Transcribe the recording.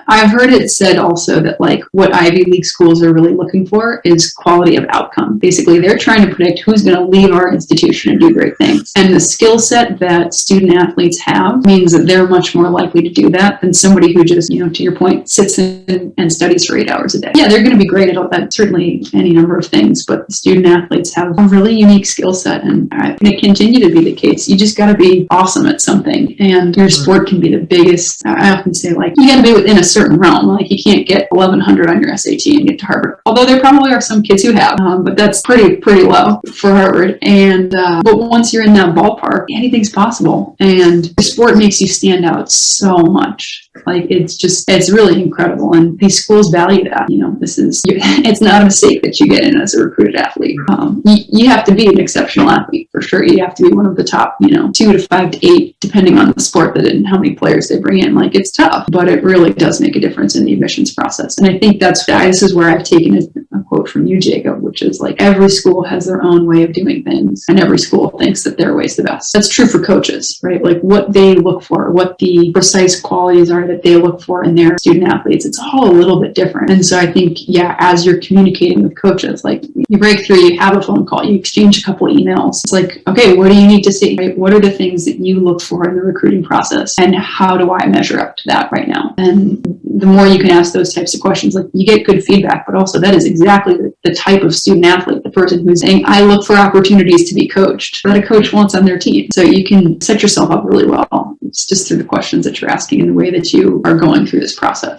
I've heard it said also that like what Ivy League schools are really looking for is quality of outcome. Basically, they're trying to predict who's going to leave our institution and do great things. And the skill set that student athletes have means that they're much more likely to do that than somebody who just, to your point, sits in and studies for 8 hours a day. Yeah, they're going to be great at certainly any number of things, but the student athletes have a really unique skill set, and I think it continue to be the case. You just got to be awesome at something, and your sport can be the biggest. I often say, like, you got to be within a certain realm. Like, you can't get 1100 on your SAT and get to Harvard. Although there probably are some kids who have, but that's pretty low for Harvard. And but once you're in that ballpark, anything's possible. And the sport makes you stand out so much. Like, it's really incredible. And these schools value that. It's not a mistake that you get in as a recruited athlete. You have to be an exceptional athlete for sure. You have to be one of the top, 2 to 5 to 8, depending on the sport and how many players they bring in. Like, it's tough, but it really does make a difference in the admissions process. And I think this is where I've taken a quote from you, Jacob, which is like, every school has their own way of doing things, and every school thinks that their way is the best. That's true for coaches, right? Like, what they look for, what the precise qualities are that they look for in their student athletes, it's all a little bit different. And so I think, as you're communicating with coaches, like, you break through, you have a phone call, you exchange a couple of emails. It's like, okay, what do you need to see? Right? What are the things that you look for in the recruiting process, and how do I measure up to that right now? And the more you can ask those types of questions, like, you get good feedback, but also that is exactly the type of student athlete, the person who's saying, I look for opportunities to be coached, that a coach wants on their team. So you can set yourself up really well. It's just through the questions that you're asking and the way that you are going through this process.